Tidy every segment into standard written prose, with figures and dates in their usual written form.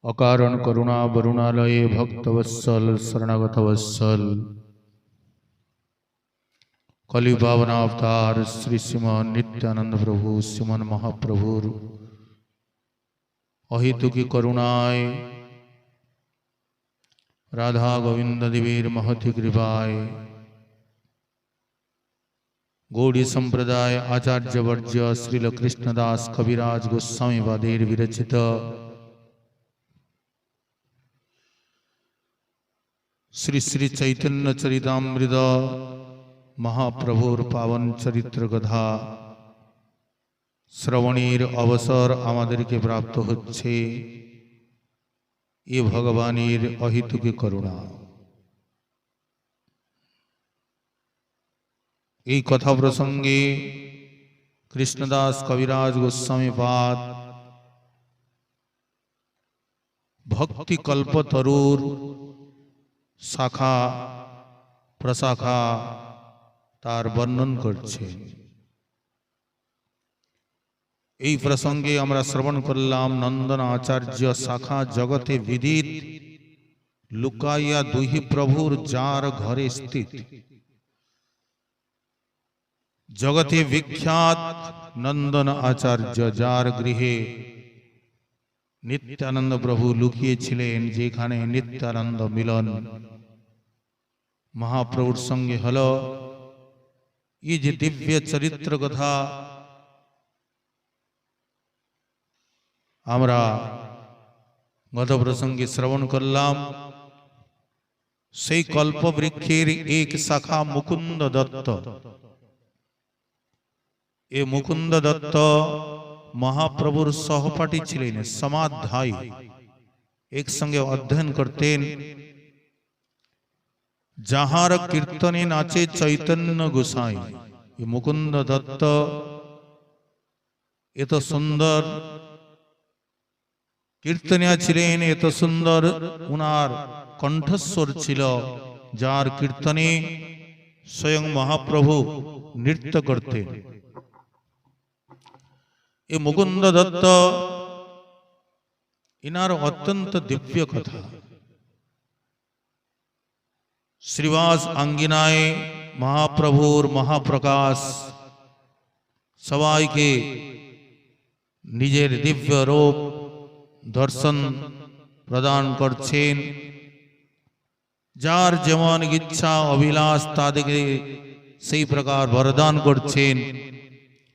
अकारण करुणा वरुणालये भक्तवत्सल शरणागतवत्सल कलि पावनावतार श्री श्रीमान नित्यानंद प्रभु श्रीमन महाप्रभुर अहितुकी करुणाय राधा गोविंद देवीर महति कृपाय गौड़ी संप्रदाय आचार्य वर्ज्य श्रील कृष्णदास कविराज गोस्वामी वादेर विरचित श्री श्री चैतन्य चरितामृत महाप्रभुर पावन चरित्र कथा श्रवणेर अवसर आमादेरके प्राप्त होच्छे ये भगवानेर अहितुकी करुणा। এই কথা প্রসঙ্গে কৃষ্ণদাস কবিরাজ গোস্বামী পাদ ভক্তি কল্পতরুর শাখা প্রশাখা তার বর্ণন করছেন। এই প্রসঙ্গে আমরা শ্রবণ করলাম নন্দন আচার্য শাখা জগতে বিদিত লুকাইয়া দুহি প্রভুর যার ঘরে স্থিত जगते विख्यात नंदन आचार्य जार गृहे नित्यानंद प्रभु लुकिए छिलेन जेखाने नित्यानंद मिलन महाप्रभुर संगे हलो ये जे दिव्य चरित्र कथा आमरा गत प्रसंगे श्रवण करलाम। सेई कल्प वृक्षेर एक शाखा मुकुंद दत्त ए मुकुंद दत्त महाप्रभुर सहपाठी छिलेन समाध्यायी एक संगे अध्ययन करतेन जाहार कीर्तने नाचे चैतन्य गोसाई। ये मुकुंद दत्त एत सुंदर कीर्तनिया छिलेन एत सुंदर उनार कंठस्वर छिलो जार कीर्तने स्वयं महाप्रभु नृत्य करतेन। ये मुकुंद दत्त इनार अत्यंत दिव्य कथा श्रीवास आंगिनाय महाप्रभुर महाप्रकाश सबाई के निजेर दिव्य रूप दर्शन प्रदान करछेन जार जेमन इच्छा अभिलाष तादेरके सेई प्रकार वरदान करछेन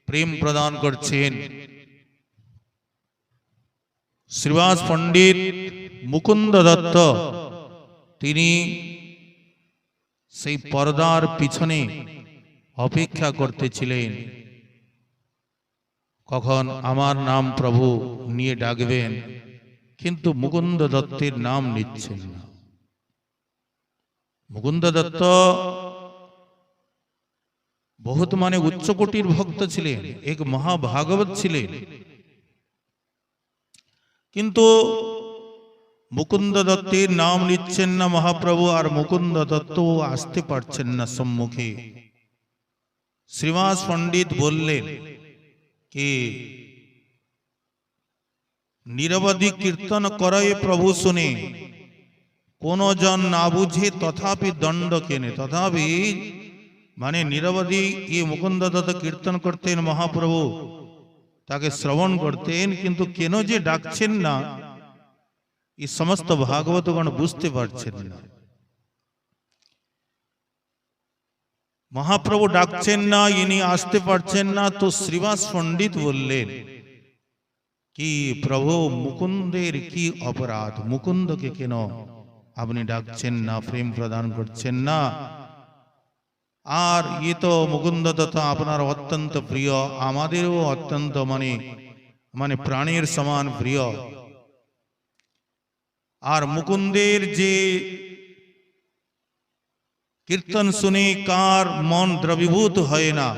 प्रेम प्रदान करछेन। श्रीवास पंडित मुकुंद दत्त तिनी सेई पर्दार पिछने अपेक्षा करतेछिलेन कखन आमार नाम प्रभु निये डाकबेन किन्तु मुकुंद दत्तेर नाम निच्छेन ना। मुकुंद दत्त बहुत माने उच्चकोटिर भक्त छिलेन एक महाभागवत छिलेन किन्तु मुकुंद दत्तेर नाम निच्छेन ना महाप्रभु और मुकुंद दत्त आसते पारछेन ना सम्मुखे। श्रीवास पंडित बोललेन कि निरवधि कीर्तन करे प्रभु शुने कोनो जन ना बुझे तथापि दंड केने। तथापि माने निरवधि ये मुकुंद दत्त कीर्तन करतेन महाप्रभु ताके श्रवण करतेन किन्तु केन जे डाकछेन ना ये समस्त भागवतगण बुझते पारछेन ना। महाप्रभु डाकछेन ना इनी आसते पारछेन ना तो श्रीवास पंडित बोललेन कि प्रभु मुकुंदेर की अपराध मुकुंद के केन आपनि डाकछेन ना प्रेम प्रदान करछेन ना। और ये तो मुकुंद दत्त आपनार अत्यंत प्रिय आमादेरो अत्यंत माने माने प्राणेर समान प्रिय और मुकुंदेर जे कीर्तन सुने कार मन द्रवीभूत हय ना।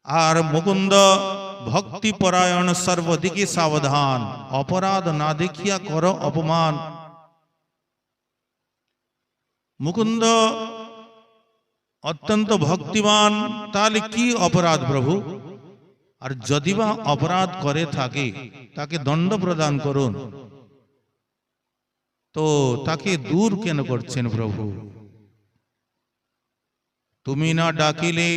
और मुकुंद भक्ति परायण सर्वदिके सावधान अपराध ना देखिया कर अपमान। मुकुंद अत्यंत भक्तिमान ताहले की अपराध प्रभु और जदिबा अपराध करे थाके তাকে দণ্ড প্রদান করুন। তো তাকে দূর কেন করছেন প্রভু? তুমি না ডাকিলে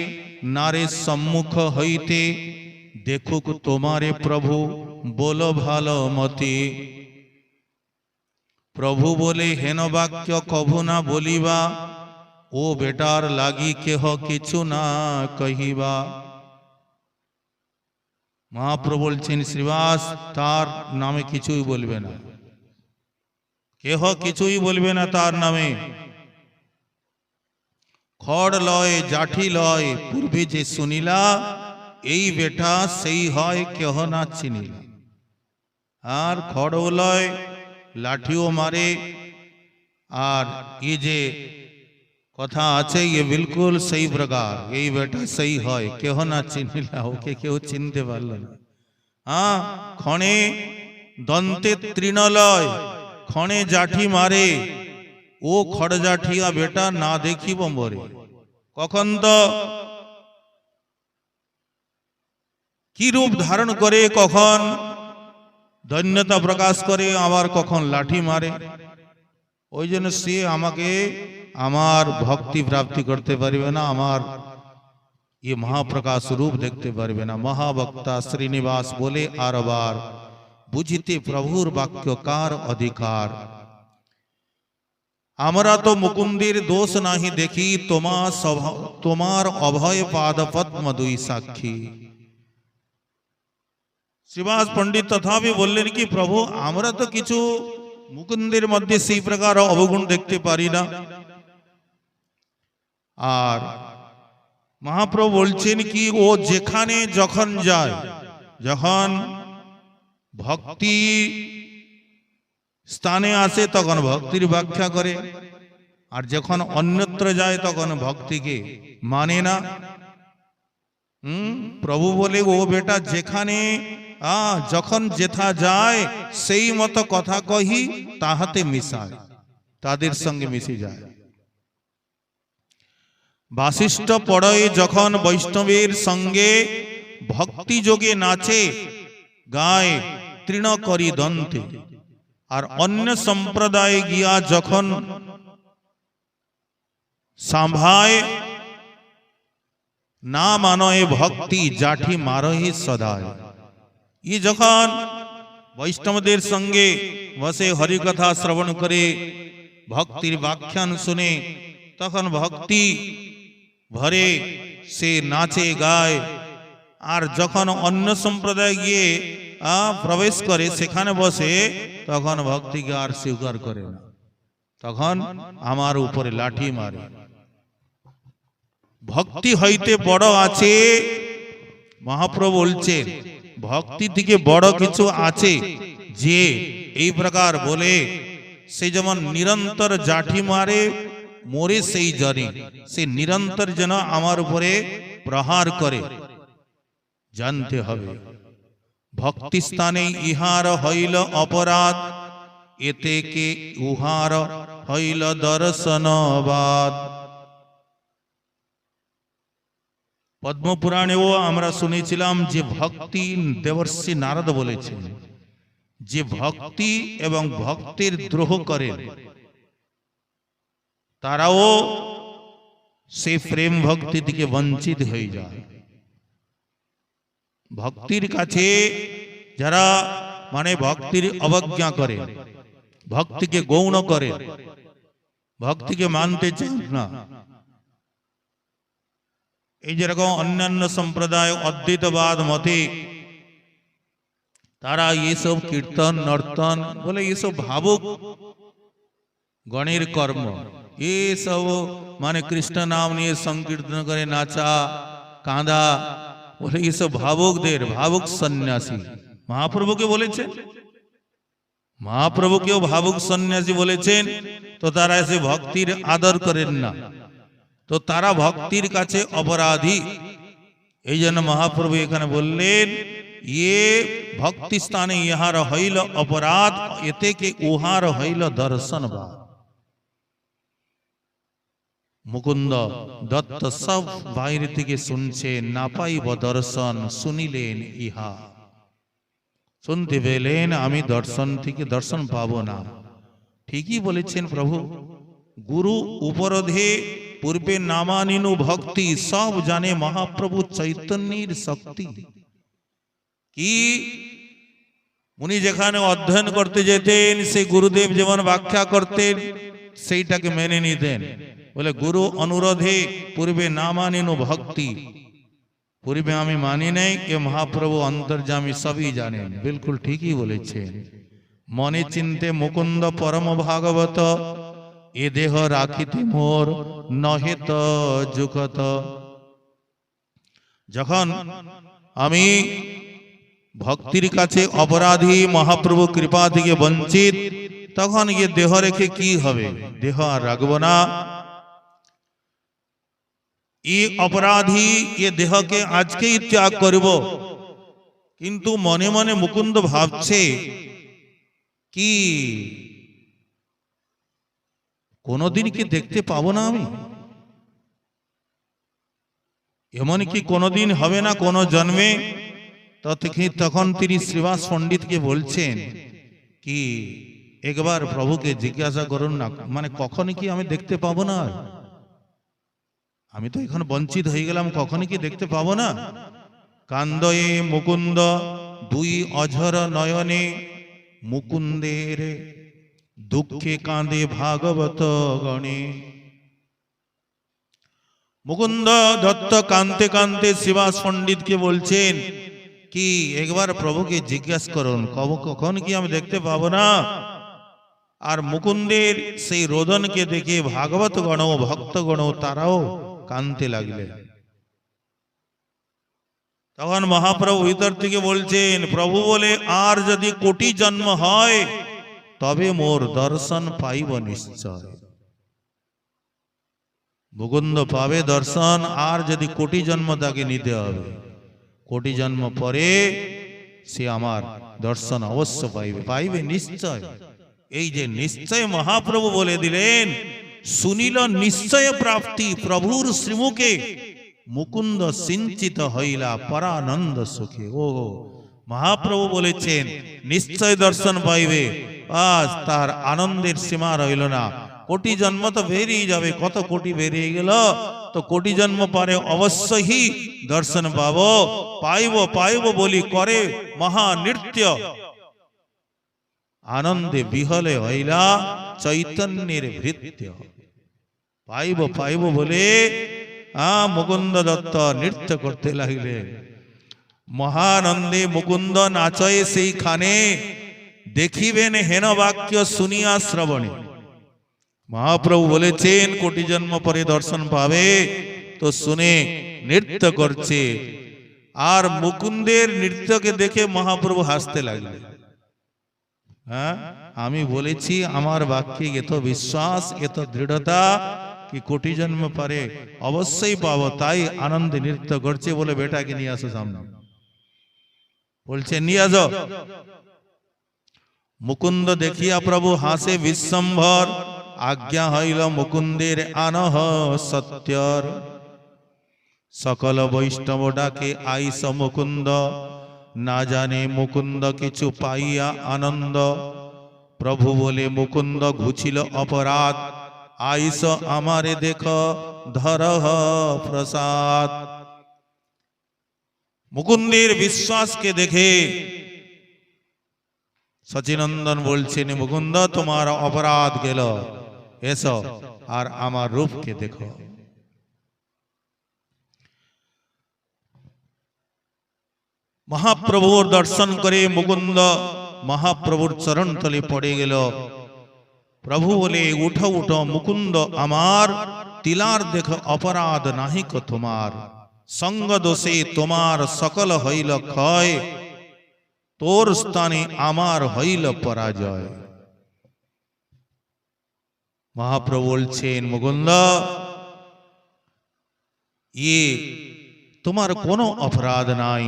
নারে সম্মুখ হইতে, দেখুক তোমারে প্রভু বলো ভালো মতে। প্রভু বলে হেন বাক্য কভু না বলিবা, ও বেটার লাগি কেহ কিছু না কহিবা। মহাপ্রভু বলছেন শ্রীবাস তার নামে কিছুই বলবে না, কেহ কিছুই বলবে না তার নামে। খড় লয় জাঠি লয় পূর্বে যে শুনিলা, এই বেটা সেই হয় কেহ না চিনিলা। আর খড়ও লয় লাঠিও মারে, আর ये যে কথা আছে ये बिल्कुल सही प्रकार, এই বেটা সেই হয় কেহ না চিনিলা, ওকে কেউ চিনতে পারল না। হ্যাঁ, ক্ষণে দন্তে তৃণলয়, ক্ষণে জাঠি মারে, ও খড় জাঠিয়া বেটা না দেখিব মরে। কখন তো কি রূপ ধারণ করে, কখন ধন্যতা প্রকাশ করে, আবার কখন লাঠি মারে। ওই জন্য সে আমাকে আমার ভক্তি প্রাপ্তি করতে পারবে না, আমার ये महाप्रकाश रूप देखते पारबे ना। महावक्ता श्रीनिवास बोले आर बार, बुझिते प्रभुर वाक्य कार अधिकार। আমরা তো মুকুন্দের দোষ নাহি দেখি, তোমার অভয় পাদ পদ্ম দুই সাক্ষী। শ্রীবাস পণ্ডিত তথাপি বললেন কি প্রভু আমরা তো কিছু মুকুন্দের মধ্যে সেই প্রকার অবগুণ দেখতে পারি না। আর মহাপ্রভু বলছেন কি ও যেখানে যখন যায়, যখন ভক্তি স্থানে আসে তখন ভক্তির ব্যাখ্যা করে, আর যখন অন্যত্র যায় তখন ভক্তিকে মানে না। প্রভু বলে ও বেটা যেখানে যখন যেথা যায় সেই মতো কথা কহি তাহাতে মিশায়, তাদের সঙ্গে মিশে যায়। বাসিষ্ঠ পড়য়ে যখন বৈষ্ণবের সঙ্গে ভক্তি যোগে নাচে গায়ে তৃণ করি দন্তে, আর অন্য সম্প্রদায়ে গিয়া যখন সাম্ভায় না মানয়ে ভক্তি জাঠি মারহি সদায়। ই যখন বৈষ্ণবদের সঙ্গে বসে হরিকথা শ্রবণ করে ভক্তির ব্যাখ্যান শুনে তখন ভক্তি ভরে সে নাচে গায়, আর যখন অন্য সম্প্রদায় গিয়ে প্রবেশ করে সেখানে বসে তখন ভক্তিকে আর স্বীকার করে না, তখন আমার উপরে লাঠি মারে। ভক্তি হইতে বড় আছে, মহাপ্রভু বলছেন ভক্তি থেকে বড় কিছু আছে যে এই প্রকার বলে সে যেমন নিরন্তর জাঠি মারে মোরে সেই জনে, সে নিরন্তর যেন আমার উপরে প্রহার করে। জানতে হবে ভক্তি স্থানে ইহার হইল অপরাধ, এতে কে উহার হইল দর্শনবাদ। পদ্মপুরাণেও আমরা শুনেছিলাম যে ভক্তি দেবর্ষি নারদ বলেছেন যে ভক্তি এবং ভক্তের দ্রোহ করে তারাও সেই প্রেম ভক্তি থেকে বঞ্চিত হয়ে যায়। ভক্তির কাছে যারা মানে ভক্তির অবজ্ঞা করে, ভক্তিকে গৌণ করে, ভক্তিকে মানতে চান না, এই যেরকম অন্যান্য সম্প্রদায় অদ্বৈতবাদ মতে তারা এসব কীর্তন নর্তন বলে এসব ভাবুক গণের কর্ম, এসব মানে কৃষ্ণ নাম নিয়ে সংকীর্তন করে নাচা কাঁদা বলে এসব ভাবুকদের, ভাবুক সন্ন্যাসী। মহাপ্রভুকে বলেছেন, মহাপ্রভুকেও ভাবুক সন্ন্যাসী বলেছেন, তো তারা এসে ভক্তির আদর করেন না, তো তারা ভক্তির কাছে অপরাধী। এই জন্য মহাপ্রভু এখানে বললেন ইয়ে ভক্তি স্থানে ইহার হইল অপরাধ, এতে কে উহার হইল দর্শনবাদ। মুকুন্দ দত্ত সব বাইরে থেকে শুনছে, না পাইব দর্শন শুনিলেন ইহা। শুনতে পেলেন আমি দর্শন থেকে দর্শন পাবো না। ঠিকই বলেছেন প্রভু। গুরু উপরোধে পূর্বে নামানিনু ভক্তি, সব জানে মহাপ্রভু চৈতন্যের শক্তি। কি উনি যেখানে অধ্যয়ন করতে যেতেন সেই গুরুদেব যেমন ব্যাখ্যা করতেন সেইটাকে মেনে নিতেন। বলে গুরু অনুরোধে পূর্বে নামানিনু ভক্তি, পূর্বে আমি মানি নাই, এ মহাপ্রভু অন্তর্যামী সবই জানেন। বিলকুল ঠিকই বলেছেন। মনে চিন্তে মুকুন্দ পরম ভাগবত, এ দেহ রাখিতে মোর নহে তো যুগত। যখন আমি ভক্তির কাছে অপরাধী, মহাপ্রভু কৃপা থেকে বঞ্চিত, তখন এ দেহ রেখে কি হবে? দেহ আর রাখবো না। এই অপরাধী এ দেহকে আজকেই ত্যাগ করব। কিন্তু মনে মনে মুকুন্দ ভাবছে কি কোনদিন কি দেখতে পাবো না আমি? এমন কি কোনদিন হবে না কোন জন্মে? তখন তিনি শ্রীবাস পণ্ডিতকে বলছেন কি একবার প্রভুকে জিজ্ঞাসা করুন না, মানে কখন কি আমি দেখতে পাবো না? আমি তো এখন বঞ্চিত হয়ে গেলাম, কখনই কি দেখতে পাবো না? কান্দয়ে মুকুন্দ দুই অঝর নয়নে, মুকুন্দের দুঃখে কাঁদে ভাগবত গণে। মুকুন্দ দত্ত কাঁদতে কাঁদতে শ্রীবাস পণ্ডিতকে বলছেন কি একবার প্রভুকে জিজ্ঞাসা করুন কখন কি আমি দেখতে পাবো না? আর মুকুন্দের সেই রোদনকে দেখে ভাগবত গণ ভক্তগণ তারাও কাঁদতে লাগলেন। তখন মহাপ্রভু ভিতর থেকে বলছেন, প্রভু বলে আর যদি কোটি জন্ম হয় তবে মোর দর্শন পাইব নিশ্চয়। মুকুন্দ পাবে দর্শন, আর যদি কোটি জন্ম তাকে নিতে হবে, কোটি জন্ম পরে সে আমার দর্শন অবশ্য পাইবে, পাইবে নিশ্চয়। এই যে নিশ্চয় মহাপ্রভু বলে দিলেন, শুনিল নিশ্চয় প্রাপ্তি প্রভুর শ্রীমুখে, মুকুন্দ সিঞ্চিত হইলা পরানন্দ সুখে। ও মহাপ্রভু বলেছেন নিশ্চয় দর্শন পাইবে, আজ তার আনন্দের সীমা রইল না। কোটি জন্ম তো বেরিয়ে যাবে, কত কোটি বেরিয়ে গেল, তো কোটি জন্ম পরে অবশ্যই দর্শন পাবো, পাইব পাইব বলি করে মহা নৃত্য, আনন্দে বিহলে হইলা চৈতন্যের ভৃত্য। পাইব পাইব বলে মুকুন্দ দত্ত নৃত্য করতে লাগিলেন। মহানন্দে মুকুন্দ নাচয়ে সেইখানে, দেখিবেন হেন বাক্য শুনিয়া শ্রবণে। মহাপ্রভু বলেছেন কোটি জন্ম পরে দর্শন পাবে, তো শুনে নৃত্য করছে। আর মুকুন্দের নৃত্যকে দেখে মহাপ্রভু হাসতে লাগলেন। হ্যাঁ, আমি বলেছি আমার বাক্যে এত বিশ্বাস, এত দৃঢ়তা কি কোটি জন্ম পরে অবশ্যই পাবো, তাই আনন্দে নৃত্য করছে। বলে বেটাকে নিয়ে আসো সামনে, বলছে নিয়ে আসো। মুকুন্দ দেখিয়া প্রভু হাসে বিশ্বম্ভর, আজ্ঞা হইল মুকুন্দের আনহ সত্যর। সকল বৈষ্ণব ডাকে আইস মুকুন্দ, না জানে মুকুন্দ কিছু পাইয়া আনন্দ। প্রভু বলে মুকুন্দ ঘুছিল অপরাধ, আইস আমারে দেখ ধরহ প্রসাদ। মুকুন্দের বিশ্বাসকে দেখে সচিনন্দন বলছেন, মুকুন্দ তোমার অপরাধ গেল, এসো আর আমার রূপকে দেখো। মহাপ্রভুর দর্শন করে মুকুন্দ মহাপ্রভুর চরণ তলে পড়ে গেল। প্রভু বলে উঠো উঠো মুকুন্দ আমার, তিলার দেখ অপরাধ নাহিক তোমার। সঙ্গ দোষে তোমার সকল হইল ক্ষয়, তোর স্থানে আমার হইল পরাজয়। মহাপ্রভু বলছেন, মুকুন্দ তোমার কোনো অপরাধ নাই,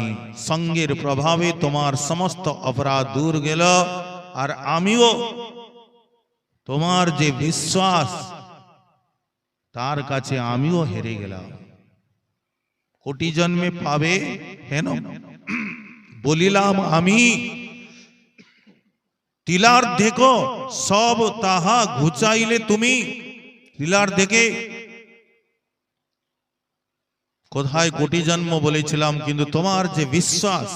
সঙ্গের প্রভাবে তোমার সমস্ত অপরাধ দূর গেল। আর আমিও তোমার যে বিশ্বাস, তার কাছে আমিও হেরে গেলাম। কোটি জন্মে পাবে হেন বলিলাম আমি, তিলার দেখো সব তাহা ঘুচাইলে তুমি। তিলার দেখে কোথায় কোটি জন্ম বলেছিলাম, কিন্তু তোমার যে বিশ্বাস,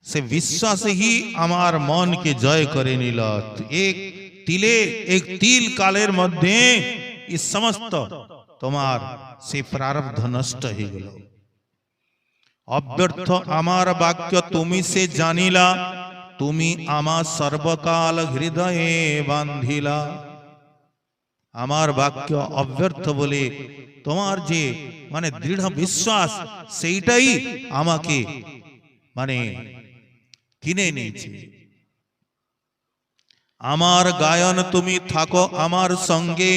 সে বিশ্বাসই আমার মনকে জয় করে নিল। এক তিলে, এক তিল কালের মধ্যে এই সমস্ত তোমার সে প্রারব্ধ নষ্ট হয়ে গেল। অব্যর্থ আমার বাক্য তুমি সে জানিলা, তুমি আমার সর্বকাল হৃদয়ে বান্ধিলা। আমার বাক্য অব্যর্থ বলে তোমার যে মানে দৃঢ় বিশ্বাস, সেইটাই আমাকে মানে কিনে নিয়েছে। আমার গায়ন তুমি থাকো আমার সঙ্গে,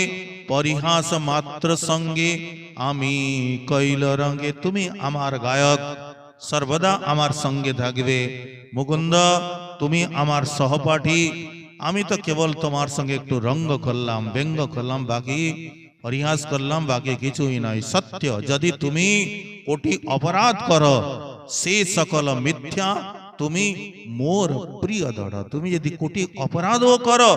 পরিহাস মাত্র সঙ্গে আমি কইল রঙ্গে। তুমি আমার গায়ক, সর্বদা আমার সঙ্গে থাকবে। মুকুন্দ তুমি আমার সহপাঠী, আমি তো কেবল তোমার সঙ্গে একটু রঙ্গ করলাম, ব্যঙ্গ করলাম, বাকি পরিহাস করলাম, বাকি কিছুই নয়। সত্য যদি তুমি কোটি অপরাধ করো, সে সকল মিথ্যা তুমি মোর প্রিয় ধর। তুমি যদি কোটি অপরাধও করো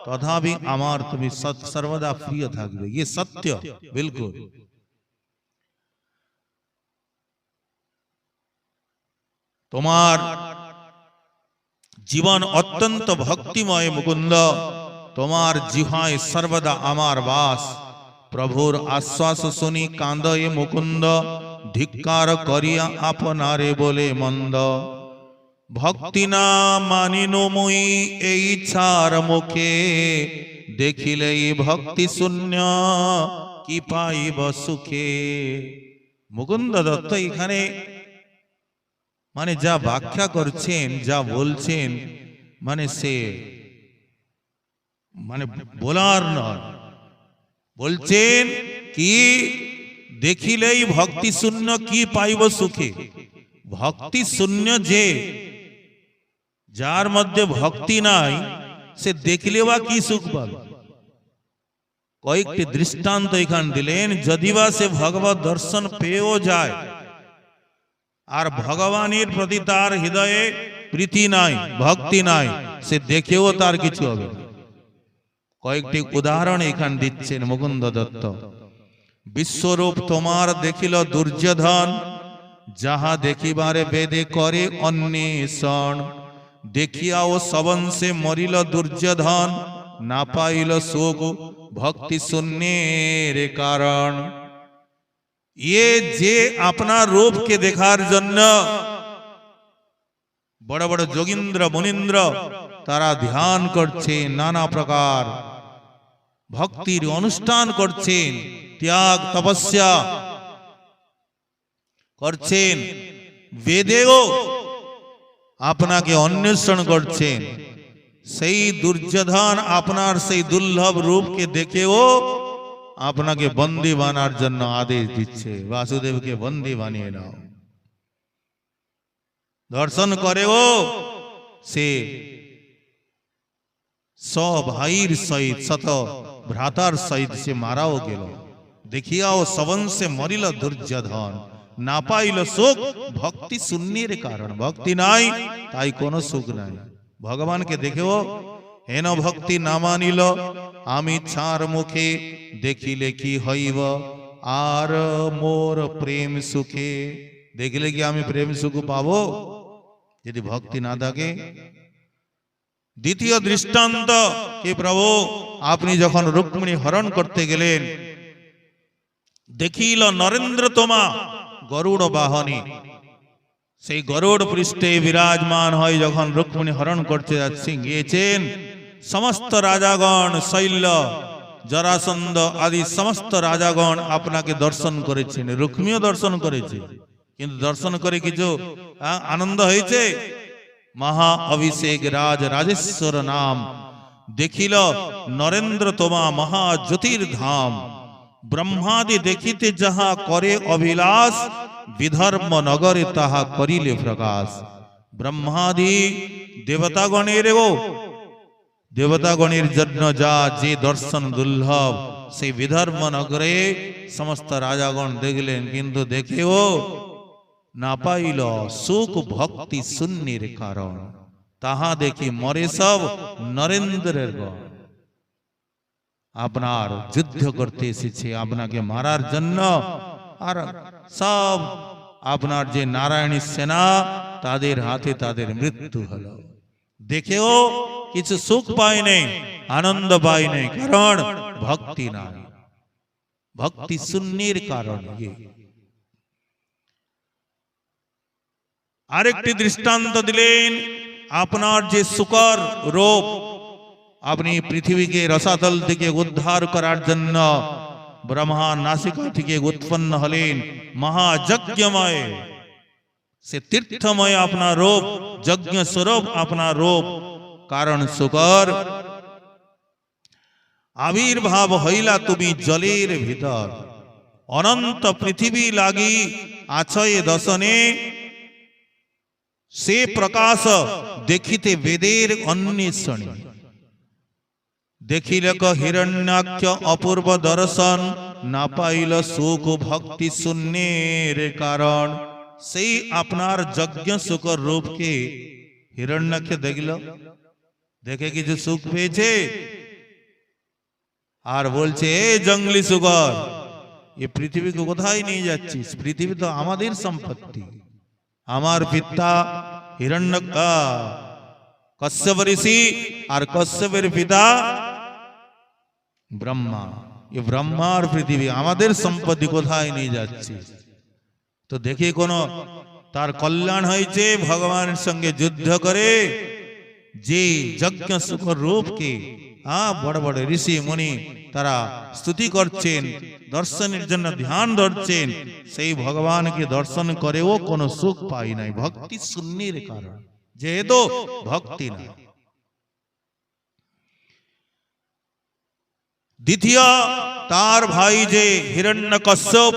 তথাপি আমার তুমি সর্বদা প্রিয় থাকবে। ये সত্য बिल्कुल। তোমার জীবন অত্যন্ত ভক্তিময় মুকুন্দ, তোমার জিহ্বায় সর্বদা আমার বাস। প্রভুর আশ্বাস শুনি কাঁদয়ে মুকুন্দ, ধিক্কার করিয়া আপনারে বলে মন্দ। ভক্তি না মানিনু মুই এই ছাড় মুখে, দেখিলেই ভক্তি শূন্য কি পাইব সুখে। মুকুন্দ দত্ত এখানে মানে যা ব্যাখ্যা করছেন, যা বলছেন, মানে সে মানে বলার নয়। বলছেন কি, দেখিলেই ভক্তি শূন্য কি পাইব সুখে। ভক্তি শূন্য যে, যার মধ্যে ভক্তি নাই, সে দেখলে বা কি সুখ পাবে। কয়েকটি দৃষ্টান্ত এখান দিলেন। যদিবা সে ভগবত দর্শন পেয়েও যায় আর ভগবানের প্রতি তার হৃদয়ে প্রীতি নাই, ভক্তি নাই, সে দেখেও তার কিছু হবে না। কয়েকটি উদাহরণ এখান দিচ্ছেন মুকুন্দ দত্ত। বিশ্বরূপ তোমার দেখিল দুর্যোধন, যাহা দেখিবারে বেদে করে অন্বেষণ। দেখিয়াও সবংশে মরিল দুর্যোধন, না পাইল সুখ ভক্তি শূন্যের কারণ। ये যে আপনার রূপকে দেখার জন্য বড় বড় যোগীন্দ্র মুনীন্দ্র তারা ধ্যান করছে, নানা প্রকার ভক্তির অনুষ্ঠান করছেন, ত্যাগ তপস্যা করছেন, বেদেও আপনাকে অন্বেষণ করছেন। সেই দুর্যোধন আপনার সেই দুর্লভ রূপকে দেখেও আপনাকে বন্দী বানার জন্য আদেশ দিচ্ছে, বাসুদেবকে বন্দী বানিয়ে নাও। দর্শন করেও সে ভাইয়ের সহিত, শত ভ্রাতার সহিত সে মারাও গেল। দেখিয়াও সবংশে মরিল দুর্যোধন, না পাইল সুখ ভক্তি শূন্যের কারণ। ভক্তি নাই তাই কোনো সুখ নাই। ভগবানকে দেখেও হেন ভক্তি না মানিল, আমি ছাড় মুখে দেখিলে কি হইব আর মোর প্রেম সুখে। দেখলে কি আমি প্রেম সুখ পাবো যদি ভক্তি না থাকে? দ্বিতীয় দৃষ্টান্ত কি, প্রভু আপনি যখন রুক্মিণী হরণ করতে গেলেন, দেখিল নরেন্দ্র তোমা গরুড় বাহনী। সেই গরুড় পৃষ্ঠে বিরাজমান হয় যখন রুক্মিণী হরণ করতে যাচ্ছেন, গিয়েছেন সমস্ত রাজাগণ, শৈল্য, জরাসন্ধ আদি সমস্ত রাজাগণ আপনাকে দর্শন করেছেন, রুক্মিণীও দর্শন করেছে। কিন্তু দর্শন করে কিছু আনন্দ হয়েছে? মহা অভিষেক রাজ রাজেশ্বর নাম, দেখিল নরেন্দ্র তোমা মহা জ্যোতির্ধাম। ব্রহ্মাদি দেখিতে যাহা করে অভিলাষ, বিধর্ম নগরে তাহা করিলে প্রকাশ। ব্রহ্মাদি দেবতাগণের জন্য যা যে দর্শন দুর্লভ, সেই বিধর্ম নগরে সমস্ত রাজাগণ দেখলেন, কিন্তু দেখেও না পাইল সুখ ভক্তি শূন্যের কারণ। তাহা দেখি মরে সব নরেন্দ্রের গণ। আপনার যুদ্ধ করতে এসেছে আপনাকে মারার জন্য, আর সব আপনার যে নারায়ণী সেনা তাদের হাতে তাদের মৃত্যু হলো। দেখেও কিছু সুখ পায় নাই, আনন্দ পায় নাই, কারণ ভক্তি নাই, ভক্তি শূন্যের কারণ। আরেকটি দৃষ্টান্ত দিলেন, আপনার যে শুকর রূপ, আপনি পৃথিবীকে রসাতল থেকে উদ্ধার করার জন্য ব্রহ্মা নাসিকা থেকে উৎপন্ন হলেন মহাযজ্ঞময়, সে তীর্থময় আপনার রূপ, যজ্ঞ স্বরূপ আপনার রূপ। কারণ শুকর আবির্ভাব হইলা তুমি জলের ভিতর, অনন্ত পৃথিবী লাগি আছয় দশনে, সে প্রকাশ দেখিতে বেদের অন্বেষণে। দেখিলেক হিরণ্যাক্ষ অপূর্ব দর্শন, না পাইল সুখ ভক্তি শূন্যের কারণ। সেই আপনার যজ্ঞ শুকর রূপকে হিরণ্যাক্ষ দেখল, দেখে কিছু সুখ পেয়েছে, আর বলছে এ জঙ্গলি শুকর, এ পৃথিবীকে কোথায় নিয়ে যাচ্ছিস? পৃথিবী তো আমাদের সম্পত্তি। আমার পিতা হিরণ্যক কশ্যপ ঋষি, আর কশ্যপের পিতা ব্রহ্মা, এ ব্রহ্মার পৃথিবী, আমাদের সম্পত্তি, কোথায় নিয়ে যাচ্ছে? তো দেখে কোন তার কল্যাণ হয়েছে ভগবানের সঙ্গে যুদ্ধ করে, যে যজ্ঞ শুকর রূপকে বড় বড় ঋষি মুনি তারা স্তুতি করছেন, দর্শনের জন্য ধ্যান ধরছেন, সেই ভগবানকে দর্শন করেও কোনো সুখ পাই নাই, ভক্তি শূন্যের কারণ, যেহেতু ভক্তি না। দ্বিতীয় তার ভাই যে হিরণ্যকশ্যপ,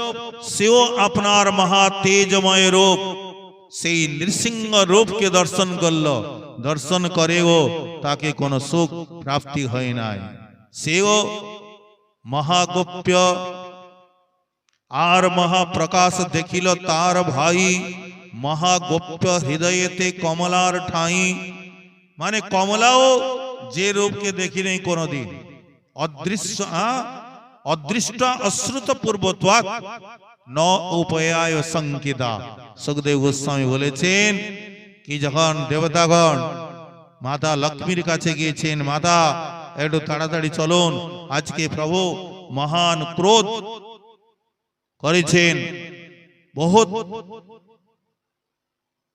সেও আপনার মহা তেজময় রূপ, সেই নৃসিংহ রূপকে দর্শন করল, দর্শন করেও তাকে কোনো সুখ প্রাপ্তি হয় নাই। সেও মহাগোপ্য আর মহাপ্রকাশ দেখিল তার ভাই, মহাগোপ্য হৃদয়েতে কমলার ঠাঁই। মানে কমলাও যে রূপকে দেখি নেই কোনদিন, অদৃশ্য অদৃষ্ট অশ্রুত পূর্বত্বাৎ ন উপায় সংকিতা। সুখদেব গোস্বামী বলেছেন কি, যখন দেবতাগণ মাতা লক্ষ্মীর কাছে গিয়েছেন, মাতা একটু তাড়াতাড়ি চলুন, আজকে প্রভু মহান ক্রোধ করেছেন, বহুত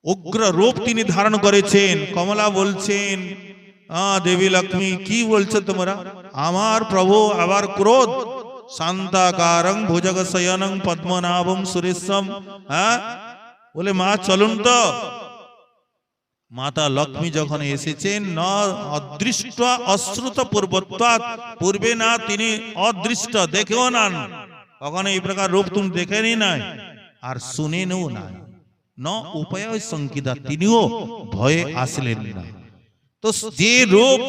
উগ্র রূপ তিনি ধারণ করেছেন। কমলা বলছেন, দেবী লক্ষ্মী কি বলছো তোমরা? আমার প্রভু আবার ক্রোধ। শান্তাকারং ভুজগ শয়নং পদ্মনাভং সুরেশম। বলে মা চলুন তো। মাতা লক্ষ্মী যখন এসেছেন, ন অদৃষ্ট অশ্রুত পূর্বত্বাৎ, পূর্বে না তিনি অদৃষ্ট, দেখেও না, কখনো এই প্রকার রূপ তুমি দেখেনি নাই, আর শুনেনও নাই। ন উপায় সংকিতা, তিনিও ভয়ে আসলেন না। তো যে রূপ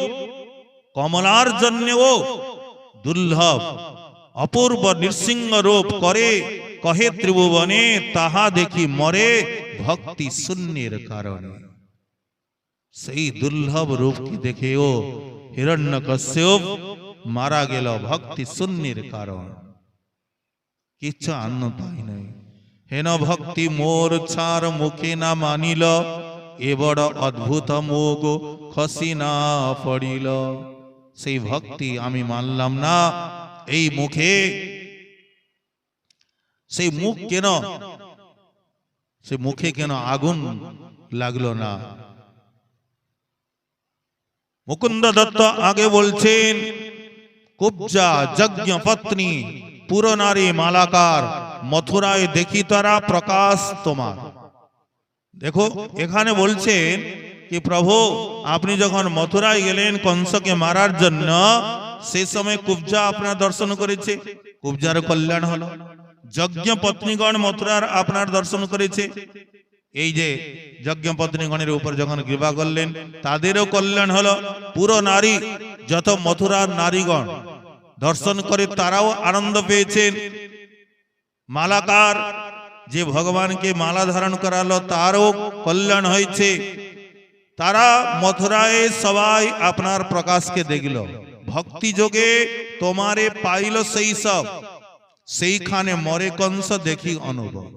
কমলার জন্যও দুর্লভ, অপূর্ব নৃসিংহ রূপ করে কহে ত্রিভুবনে, তাহা দেখি মরে ভক্তি শূন্যের কারণে। সেই দুর্লভ রূপকে দেখেও হিরণ্যকশ্যপ মারা গেল ভক্তি শূন্যের কারণ, কিচ্ছু আন্ন পাই নাই। হেন ভক্তি মোর ছাড় মুখে না মানিল, এ বড় অদ্ভুত মোগ খসি না পড়িল। সেই ভক্তি আমি মানলাম না, এই মুখে, সেই মুখ কেন, সে মুখে কেন আগুন লাগলো না? মুকুন্দ দত্ত আগে বলছেন, কুব্জা যজ্ঞ পত্নী পুরনারী মালাকার, মথুরায় দেখি তারা প্রকাশ তোমার। দেখো এখানে বলছেন কি, প্রভু আপনি যখন মথুরায় গেলেন কংসকে মারার জন্য, সেই সময় কুব্জা আপনার দর্শন করেছে, কুব্জার কল্যাণ হলো। যজ্ঞ পত্নীগণ মথুরার আপনার দর্শন করেছে, এই যে যজ্ঞ পত্নীগণের উপর যখন কৃপা করলেন, তাদেরও কল্যাণ হলো। পুরো নারী যত মথুরার নারীগণ দর্শন করে তারাও আনন্দ পেয়েছেন। মালাকার যে ভগবানকে মালা ধারণ করালো, তারও কল্যাণ হয়েছে। তারা মথুরায় সবাই আপনার প্রকাশকে দেখল, ভক্তি যোগে তোমারে পাইল সেই সব, সেইখানে মরে কংস দেখি অনুভব।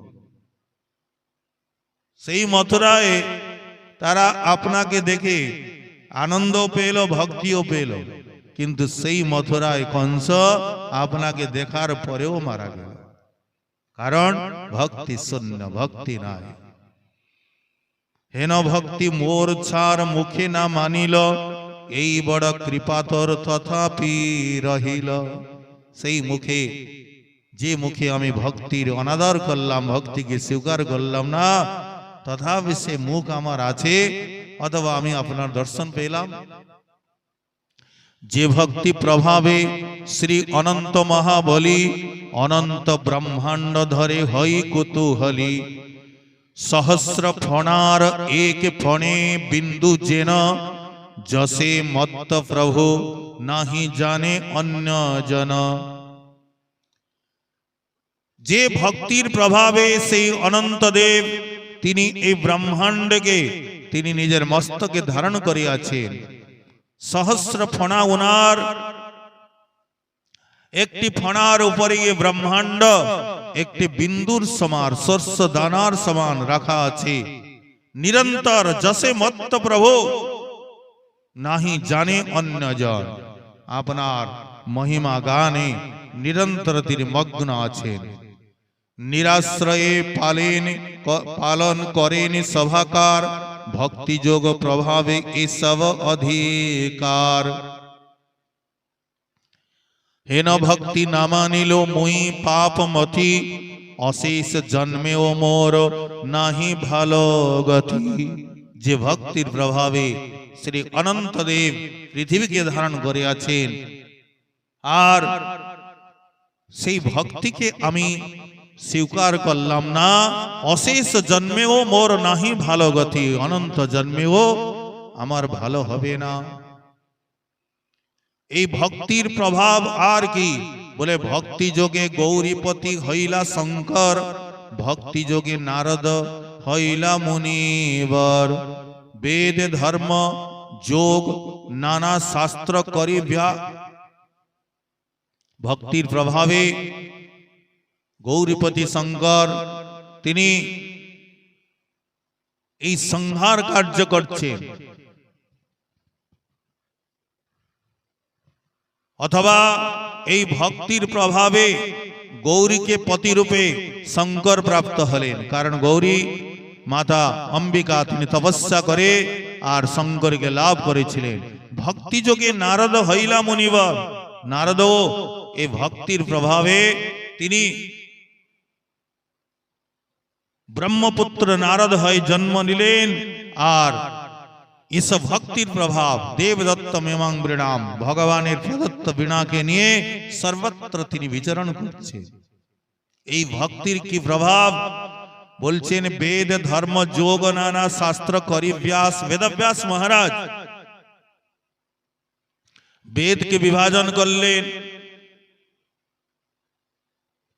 সেই মথুরায় তারা আপনাকে দেখে আনন্দ পেল, ভক্তিও পেল, কিন্তু সেই মথুরায় কংস আপনাকে দেখার পরেও মারা গেল, কারণ ভক্তি শূন্য, ভক্তি নাই। হেন ভক্তি মোর ছাড় মুখে না মানিল, এই বড় কৃপাতর তথাপি রহিল। সেই মুখে, যে মুখে আমি ভক্তির অনাদর করলাম, ভক্তিকে স্বীকার করলাম না, তথাপি সে মুখ আমার আছে, অথবা আমি আপনার দর্শন পেলাম। যে ভক্তি প্রভাবে শ্রী অনন্ত মহাবলী অনন্ত ব্রহ্মাণ্ড ধরে হই কুতূহলী, সহস্র ফণার এক ফণে বিন্দু যেন, যশে মত্ত প্রভু নাহি জানে অন্য জন। যে ভক্তির প্রভাবে সেই অনন্তদেব তিনি এই ব্রহ্মাণ্ডকে তিনি নিজের মস্তকে ধারণ করিয়াছেন। সহস্র ফণা ওনার, একটি ফণার উপরে এই ব্রহ্মাণ্ড একটি বিন্দুর সমান, শস্য দানার সমান রাখা আছে। নিরন্তর যশে মত্ত প্রভু নাহি জানে অন্য জন, আপনার মহিমা গানে নিরন্তর তিনি মগ্ন আছেন। নিরাশ্রয়ে পালন করেন সভাকার, ভক্তি যোগ প্রভাবে এসব অধিকার। হেন ভক্তি না মানিল মুই পাপ মতি, অশেষ জন্মেও মোর নাহি ভালো গতি। যে ভক্তির প্রভাবে শ্রী অনন্তদেব পৃথিবীকে ধারণ করে আছেন, আর সেই ভক্তিকে আমি স্বীকার করলাম না, অশেষ জন্মেও মোর নাহি ভালো গতি, অনন্ত জন্মেও আমার ভালো হবে না। এই ভক্তির প্রভাব আর কি? বলে ভক্তি যোগে গৌরীপতি হইলা শঙ্কর, ভক্তি যোগে নারদ হইলা মুনিবর। বেদ ধর্ম যোগ নানা শাস্ত্র করিব্যা, ভক্তির প্রভাবে গৌরীপতি শঙ্কর তিনি এই সংহার কার্য করছেন, অথবা এই ভক্তির প্রভাবে গৌরীকে পতিরূপে শঙ্কর প্রাপ্ত হলেন। কারণ গৌরী মাতা অম্বিকা তিনি তপস্যা করে আর শঙ্করকে লাভ করেছিলেন। ভক্তি যোগে নারদ হইলা মুনিবর, নারদও এই ভক্তির প্রভাবে তিনি ব্রহ্মপুত্র নারদ হয়ে জন্ম নিলেন। আর এসব ভক্তির প্রভাব দেবদত্ত মেমাং বৃণাম, ভগবানের প্রদত্ত বীণাকে নিয়ে সর্বত্র তিনি বিচরণ করছেন। এই ভক্তির কি প্রভাব? বলছেন বেদ ধর্ম যোগ নানা শাস্ত্র করি ব্যাস। বেদব্যাস মহারাজ বেদকে বিভাজন করলেন,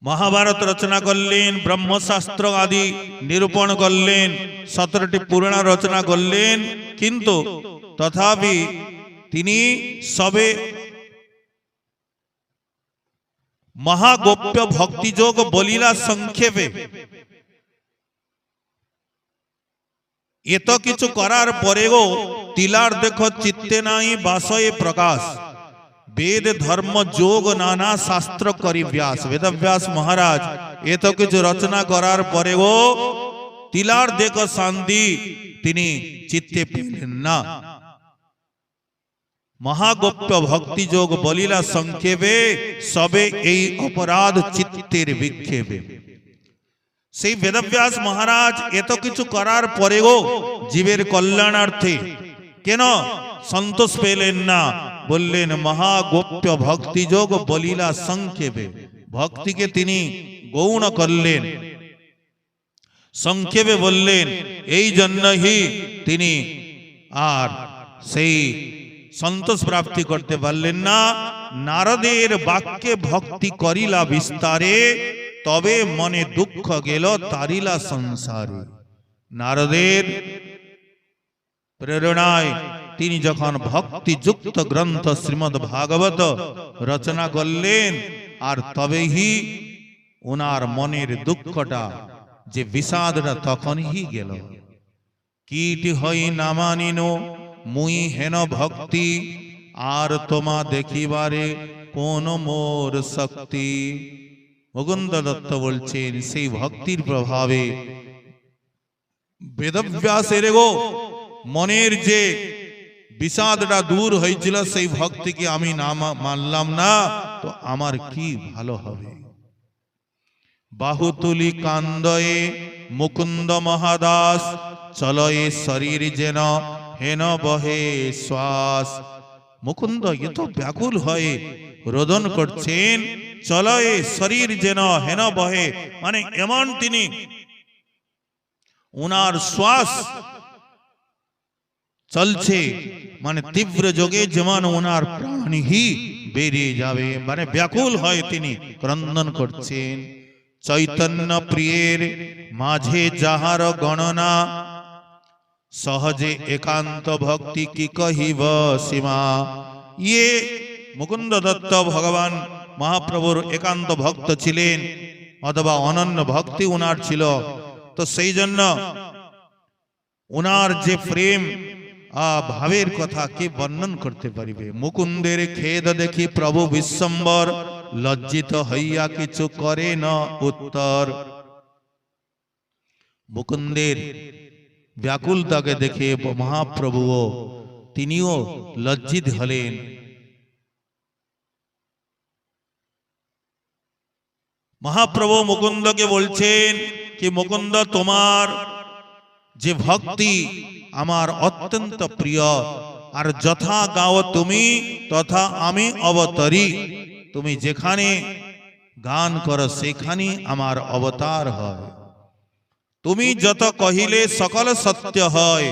মহাভারত রচনা করলেন, ব্রহ্মশাস্ত্র আদি নিরূপণ করলেন, 17টি পুরাণ রচনা করলেন, কিন্তু তথাপি তিনি সবে মহাগোপ্য ভক্তিযোগ বলিলা সংক্ষেপে। এত কিছু করার পরেও তিলার দেখো চিত্তে নাই বাসয়ে প্রকাশ। বেদ ধর্ম যোগ নানা শাস্ত্র করি ব্যাস। বেদব্যাস মহারাজ এত কিছু রচনা করার পরেও তিলার দেখো শান্তি তিনি চিত্তে পেলেন না। মহাগোপ্য ভক্তি যোগ বলিলা সংক্ষেপে, সবে এই অপরাধ চিত্তের বিক্ষেপে। সেই বেদব্যাস মহারাজ এত কিছু করার পরেও জীবের কল্যাণার্থে কেন সন্তোষ পেলেন না? বললেন মহাগোপ্য ভক্তি যোগ বলিলা সংক্ষেপে। ভক্তিকে তিনি গৌণ করলেন, সংক্ষেপে বললেন, এই জন্যই তিনি আর সেই সন্তোষ প্রাপ্তি করতে পারলেন না। নারদের বাক্যে ভক্তি করিলা বিস্তারে, তবে মনে দুঃখ গেল তারিলা সংসারে। নারদের প্রেরণায় তিনি যখন ভক্তিযুক্ত গ্রন্থ শ্রীমদ্ ভাগবত রচনা করলেন, আর তবেই ওনার মনের দুঃখটা, যে বিষাদটা তখনই গেল। কীটি হই না মানিন মুই হেন ভক্তি, আর তোমা দেখিবারে কোন মোর শক্তি। মুকুন্দ দত্ত বলছেন সেই ভক্তির প্রভাবে বেদব্যাসের গো মনের যে বিষাদটা দূর হয়েছিল, সেই ভক্তিকে আমি না মানলাম না, তো আমার কি ভালো হবে। বাহুতুলি কান্দয়ে মুকুন্দ মহাদাস, চলয়ে শরীর যেন হেন বহে শ্বাস। মুকুন্দ এত ব্যাকুল হয়ে রোদন করছেন, চলয়ে শরীর যেন হেন বহে, মানে এমন তিনি উনার শ্বাস চলছে, মানে তীব্র যোগে যেমন ওনার প্রাণই বেরিয়ে যাবে, মানে ব্যাকুল হয়ে তিনি ক্রন্দন করছেন। চৈতন্য প্রিয়ের মাঝে যাহার গণনা, সহজে একান্ত ভক্তি কি কহিব সীমা। ইয়ে মুকুন্দ দত্ত ভগবান মহাপ্রভুর একান্ত ভক্ত ছিলেন, অথবা অনন্য ভক্তি উনার ছিল। তো সেই জন্য উনার যে প্রেম ভাবের কথা কে বর্ণন করতে পারিবে। মুকুন্দের খেদ দেখি প্রভু বিশ্বম্বর, লজ্জিত হইয়া কিছু করে না উত্তর। মুকুন্দের ব্যাকুলতাকে দেখে মহাপ্রভুও তিনিও লজ্জিত হলেন। মহাপ্রভু মুকুন্দকে বলছেন কি, মুকুন্দ তোমার যে ভক্তি আমার অত্যন্ত প্রিয়, আর যথা গাও তুমি তথা আমি অবতরি। তুমি যেখানে গান করো সেখানে আমার অবতার হয়। তুমি যত কহিলে সকল সত্য হয়,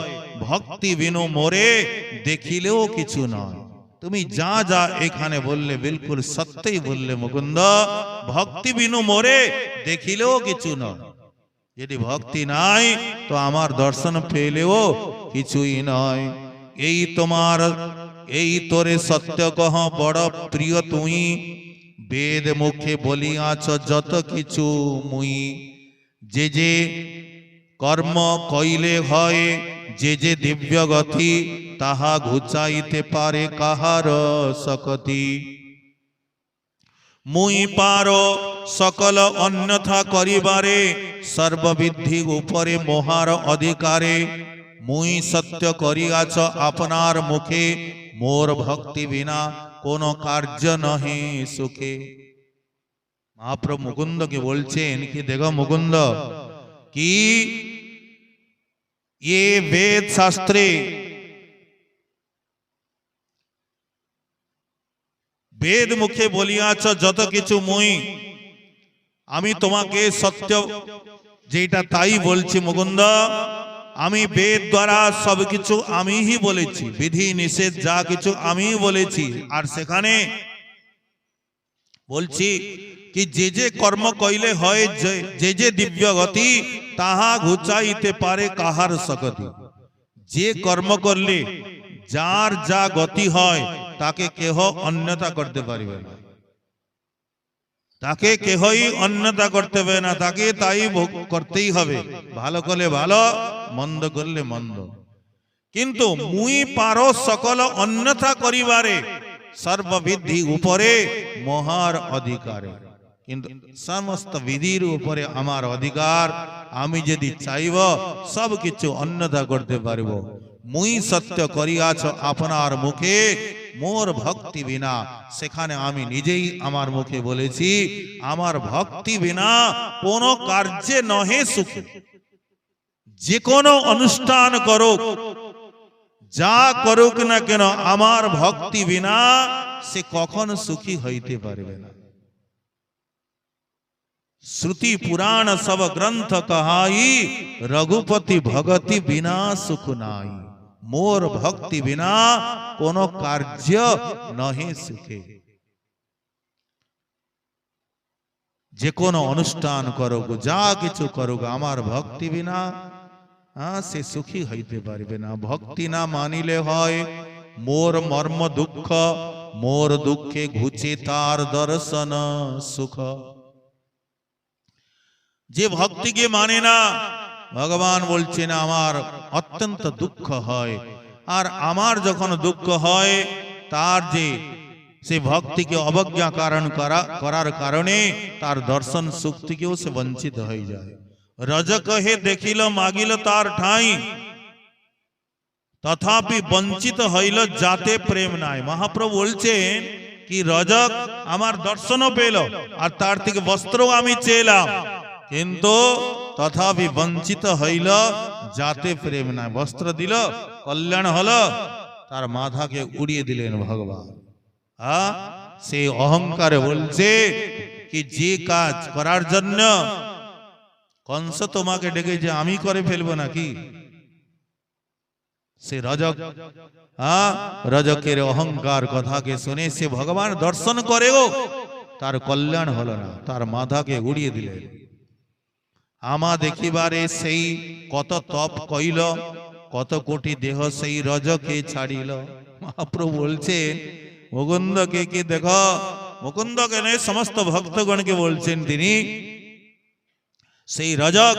ভক্তি বিনু মোরে দেখিলেও কিছু নয়। তুমি যা যা এখানে বললে বিলকুল সত্যই বললে মুকুন্দ, ভক্তি বিনু মোরে দেখিলেও কিছু নয়। যদি ভক্তি নাই তো আমার দর্শন পেলেও কিছুই নয়। এই তোমার এই তোরে সত্য কহ বড় প্রিয় তুই, বেদ মুখে বলিয়াছ যত কিছু মুই। যে যে কর্ম কইলে হয় যে যে দিব্য গতি, তাহা ঘুচাইতে পারে কাহার শক্তি। মুই পারো সকল অন্যথা করিবারে, সর্ববিধি উপরে মোহার অধিকারে। মুই সত্য করিয়াছ আপনার মুখে, মোর ভক্তি বিনা কোন কার্য নহে সুখে। মহাপ্রভু মুকুন্দকে বলছেন কি, দেখো মুকুন্দ, কি ये वेद शास्त्रे বেদ মুখে বলিয়াছ যত কিছু মুই, আমি তোমাকে সত্য যেটা তাই বলছি মুকুন্দ। আমি বেদ দ্বারা সবকিছু আমিই বলেছি, বিধি নিষেধ যা কিছু আমি বলেছি। আর সেখানে বলছি কি, যে যে কর্ম কইলে হয় যে যে দিব্য গতি, তাহা ঘুচাইতে পারে কাহার শক্তি। যে কর্ম করলে যার যা গতি হয় তাকে কেহ অন্যতা করতে পারবে না, তাকে কেহই অন্যতা করতে হবে না, তাকে তাই ভোগ করতেই হবে। ভালো করলে ভালো, মন্দ করলে মন্দ। কিন্তু মুই পারো সকল অন্যথা করিবারে, সর্ববিধি উপরে মহার অধিকারে। কিন্তু সমস্ত বিধির উপরে আমার অধিকার, আমি যদি চাইব সব কিছু অন্যথা করতে পারব। মুই সত্য করিয়াছ আপনার মুখে, মোর ভক্তি বিনা। সেখানে আমি নিজেই আমার মুখে বলেছি, আমার ভক্তি বিনা কোন কার্যে নহে সুখী। যে কোনো অনুষ্ঠান করুক, যা করুক না কেন, আমার ভক্তি বিনা সে কখনো সুখী হইতে পারবে না। শ্রুতি পুরাণ সব গ্রন্থ কহাই, রঘুপতি ভগতি বিনা সুখ নাই। মোর ভক্তি বিনা কোন কার্য নহে সুখে। যে কোনো অনুষ্ঠান করুক, যা কিছু করুক, আমার ভক্তি বিনা সে সুখী হইতে পারবে না। ভক্তি না মানিলে হয় মোর মর্ম দুঃখ, মোর দুঃখে ঘুচে তার দর্শন সুখ। যে ভক্তিকে মানে না, ভগবান বলছেন আমার অত্যন্ত দুঃখ হয়। আর আমার যখন দুঃখ হয়, তার যে সে ভক্তিকে অবজ্ঞা করার কারণে তার দর্শন সুখ থেকেও সে বঞ্চিত হয়ে যায়। রজ কহে দেখিল মাগিল তার ঠাঁই, তথাপি বঞ্চিত হইল যাতে প্রেম নাই। মহাপ্রভু বলছেন কি রজক আমার দর্শনও পেল আর তার থেকে বস্ত্রও আমি চেলাম, কিন্তু তথাপি বঞ্চিত হইল যাতে প্রেম নাই। বস্ত্র দিল, কল্যাণ হলো, তার মাথাকে উড়িয়ে দিলেন ভগবান। সে অহংকারে বলছে কি যে কাজ করার জন্য কংস তোমাকে ডেকেছে আমি করে ফেলবো নাকি? সে রজক, রজকের অহংকার কথাকে শুনে সে ভগবান দর্শন করেও তার কল্যাণ হলো না, তার মাথাকে উড়িয়ে দিলেন। আমা দেখিবারে সেই কত তপ কইল, কত কোটি দেহ সেই রজকে ছাড়িল। মহাপ্রভু বলছেন মুকুন্দকে কি দেখো, মুকুন্দকে নয় সমস্ত ভক্তগণকে বলছেন তিনি, সেই রজক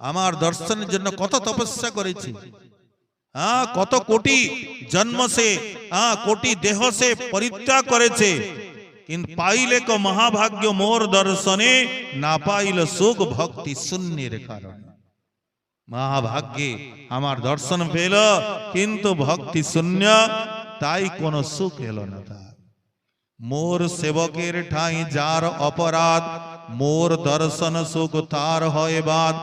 আমার দর্শনের জন্য কত তপস্যা করেছে, কত কোটি জন্ম সে, কোটি দেহ সে পরিত্যাগ করেছে, কিন্তু পাইলে ক মহাভাগ্য মোর দর্শনে, না পাইল সুখ ভক্তি শূন্যের কারণে। মহাভাগ্যে আমার দর্শন পেল কিন্তু ভক্তি শূন্য, তাই কোন সুখ এলো না তার। মোর সেবকের ঠাঁই যার অপরাধ, মোর দর্শন সুখ তার হয় বাদ।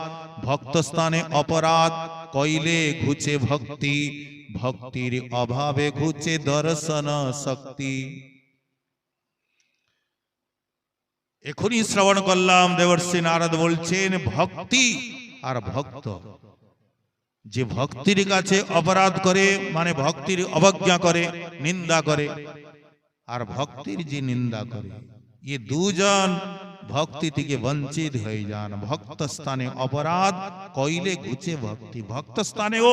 ভক্ত স্থানে অপরাধ কইলে ঘুচে ভক্তি, ভক্তির অভাবে ঘুচে দর্শন শক্তি। এখনই শ্রবণ করলাম দেবর্ষি নারদ বলছেন ভক্তি আর ভক্ত, যে ভক্তির কাছে অপরাধ করে মানে ভক্তির অবজ্ঞা করে, নিন্দা করে, আর ভক্তির যে নিন্দা করে, এ দুজন ভক্তি থেকে বঞ্চিত হয়ে যান। ভক্ত স্থানে অপরাধ কইলে ঘুচে ভক্তি, ভক্ত স্থানেও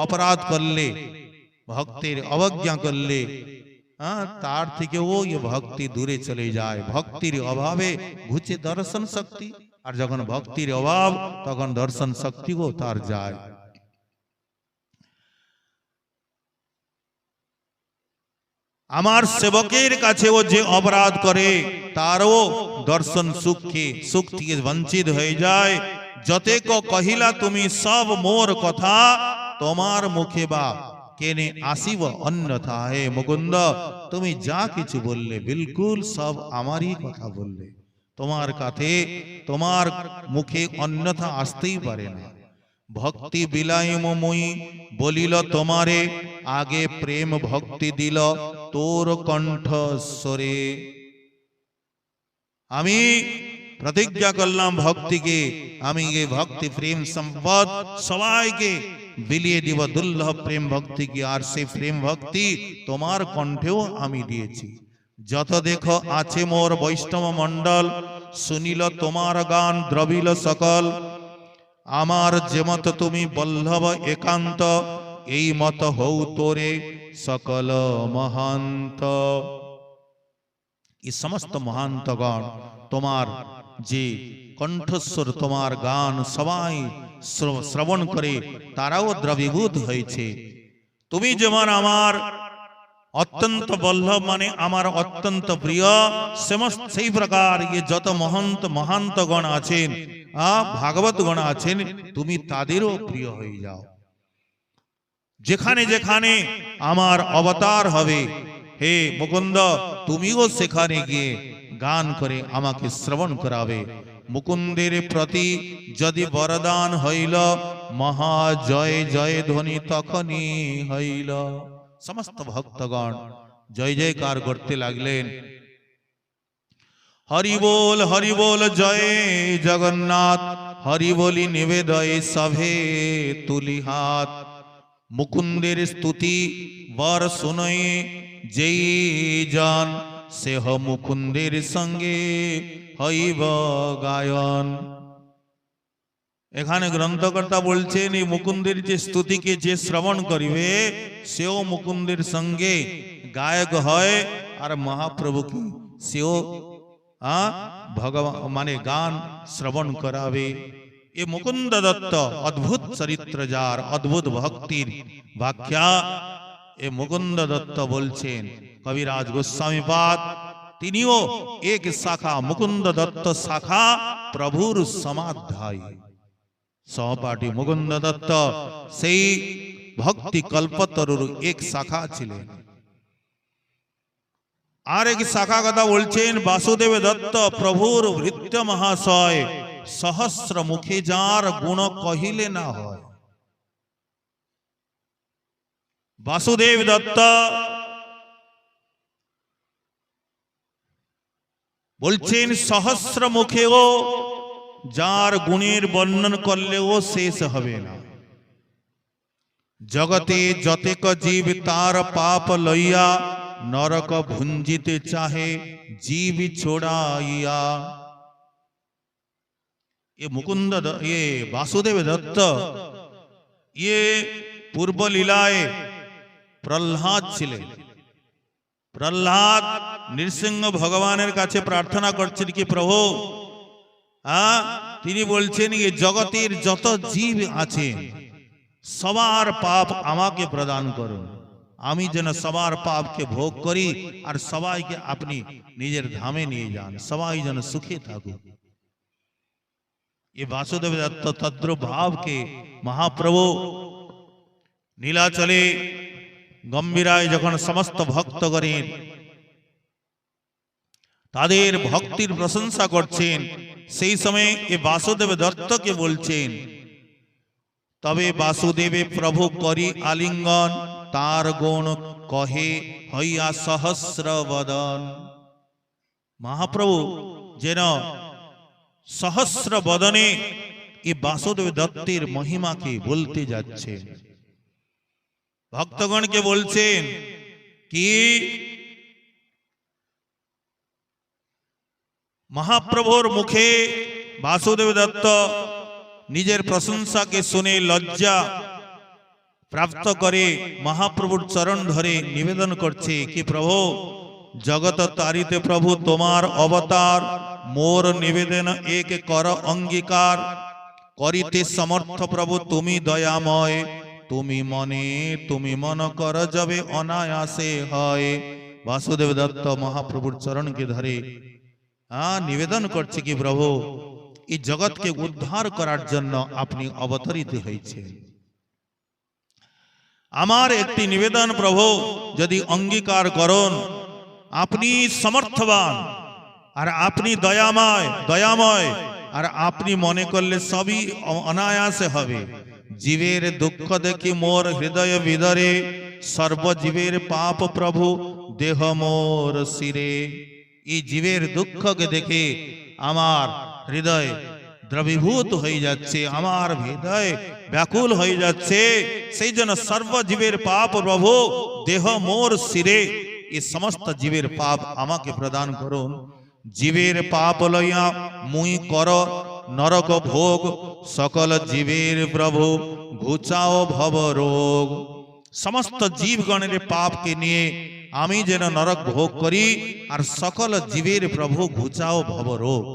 অপরাধ করলে, ভক্তের অবজ্ঞা করলে, তার থেকেও এ ভক্তি দূরে চলে যায়। ভক্তির অভাবে ঘুচে দর্শন শক্তি, আর যখন ভক্তির অভাব তখন দর্শন শক্তিও তার যায়। আমার সেবকের কাছেও যে অপরাধ করে তারও দর্শন সুখ থেকে বঞ্চিত হয়ে যায়। যতেক কহিলা তুমি সব মোর কথা, তোমার মুখে বা কেনে আসিব অন্যথা। হে মুকুন্দ তুমি যা কিছু বললে বিলকুল সব আমারই কথা বললে, তোমার কাছে তোমার মুখে অন্যথা আসতেই পারে না। ভক্তি বিলাইম মুই বলিল তোমারে, আগে প্রেম ভক্তি দিল তোর কণ্ঠস্বরে। আমি প্রতিজ্ঞা করলাম ভক্তিকে, আমি এই ভক্তি প্রেম সম্পদ সবাইকে বিলিয়ে দিব, দুর্লভ প্রেম ভক্তিকে। আর সেই প্রেম ভক্তি তোমার কণ্ঠেও আমি দিয়েছি। যত দেখো আছে মোর বৈষ্ণব মণ্ডল, শুনিল তোমার গান দ্রবিল সকল। আমার যে মত তুমি বল্লভ একান্ত, এই মত হও তোরে সকল মহান্ত। এই সমস্ত মহান্তগণ তোমার যে কণ্ঠস্বর, তোমার গান সবাই শ্রবণ করে তারাও দ্রবীভূত হয়েছে। তুমি যেমন আমার অত্যন্ত বল্লভ মানে আমার অত্যন্ত প্রিয়, সেই প্রকার যত মহান্ত গণ আছেন, ভাগবত গণ আছেন, তুমি তাদেরও প্রিয় হয়ে যাও। যেখানে যেখানে আমার অবতার হবে হে মুকুন্দ, তুমিও সেখানে গিয়ে গান করে আমাকে শ্রবণ করাবে। মুকুন্দের প্রতি যদি বরদান হইল, মহা জয় জয় ধ্বনি তখনই হইল। সমস্ত ভক্তগণ জয় জয়কার করতে লাগলেন। হরি বল জয় জগন্নাথ, হরি বলি নিবেদয় সভে তুলি হাত। মুকুন্দের স্তুতি বর শুনয়ে যেই জন, সেহ মুকুন্দের সঙ্গে হইব গায়ন। এখানে গ্রন্থকর্তা বলছেন এই মুকুন্দের যে স্তুতিকে যে শ্রবণ করিবে সেও মুকুন্দের সঙ্গে গায়ক হয়, আর মহাপ্রভু কি সেও ভগবান মানে গান শ্রবণ করাবে। এ মুকুন্দ দত্ত অদ্ভুত চরিত্র যার, অদ্ভুত ভক্তির ব্যাখ্যা এ মুকুন্দ দত্ত বলছেন কবিরাজ গোস্বামীপাদ। তিনিও এক শাখা, মুকুন্দ দত্ত শাখা প্রভুর সমাধ্যায়ী সহপাঠী। মুকুন্দ দত্ত সেই ভক্তি কল্পতরুর এক শাখা ছিলেন। আর এক শাখা কথা বলছেন বাসুদেব দত্ত প্রভুর ভৃত্য মহাশয়, সহস্র মুখে যার গুণ কহিলে না হয়। বাসুদেব দত্ত বলছেন সহস্র মুখেও যার গুণের বর্ণন করলেও শেষ হবে না। জগতে যতেক জীব তার পাপ লইয়া নরক ভুঞ্জিতে চাহে জীব ছোড়াইয়া। ये मुकुंद ये वासुदेव दत्त ये पूर्व लीलाए प्रहलाद छिलेन। प्रहलाद नृसिंह भगवानेर काछे प्रार्थना करछेन कि प्रभु तिनि बोलछेन ये जगतेर जत जीव आछेन सबार पाप आमाके प्रदान करुन, आमी जेन सबार पाप के भोग करी और सबाइके अपनी निजेर धामे निये जान, सबाई जेन सुखे थाकुक। ये वासुदेव दत्त तद्रुप भाव के महाप्रभु नीलाचले गम्भीराय जखन समस्त भक्त करें तादेर भक्तिर प्रशंसा करछेन, सेई समय ये वासुदेव दत्त के बोलछेन तबे वासुदेवे प्रभु करी आलिंगन तार गुण कहे हइया सहस्र वदन। महाप्रभु जेन सहस्र बदने ये वासुदेव दत्तेर महिमा के बोलते जाच्छे। भक्तगण के बोलছেন कि महाप्रभुर मुखे वासुदेव दत्त निजेर प्रशंसा के सुने लज्जा प्राप्त करे महाप्रभुर चरण धरे निवेदन करछे कि प्रभु जगत तारिते प्रभु तोमार अवतार मोर निवेदन एक कर अंगीकार करिते समर्थ प्रभु तुमी दयामय तुमी मन कर जबे अनायासे हय। वासुदेव दत्त महाप्रभुर चरण के धरे निवेदन करछे कि प्रभु ई जगत के उद्धार करार जन्य आपनी अवतरित हयेछे। आमार एकटी निवेदन प्रभु यदि अंगीकार करन आपनी समर्थवान और आपनी दयामय और आपनी मने करले सबी अनायासे हबे। जीवेर दुख देखी मोर हृदय विदरे सर्वजीवेर पाप प्रभु देह मोर शिरे। ई जीवेर दुख के देखे आमार हृदय द्रवीभूत हो जाच्छे, आमार हृदय व्याकुल हो जाच्छे। सेई जन्य सर्वजीवेर पाप प्रभु देह मोर शिरे, ये समस्त जीवेर पाप आमाके प्रदान करुन। जीवेर पाप लइया मुई कर नरक भोग सकल जीवेर प्रभु घुचाओ भव रोग। समस्त जीवगणेर पाप के निये आमी जेन नरक भोग करी और सकल जीवेर प्रभु घुचाओ भव रोग।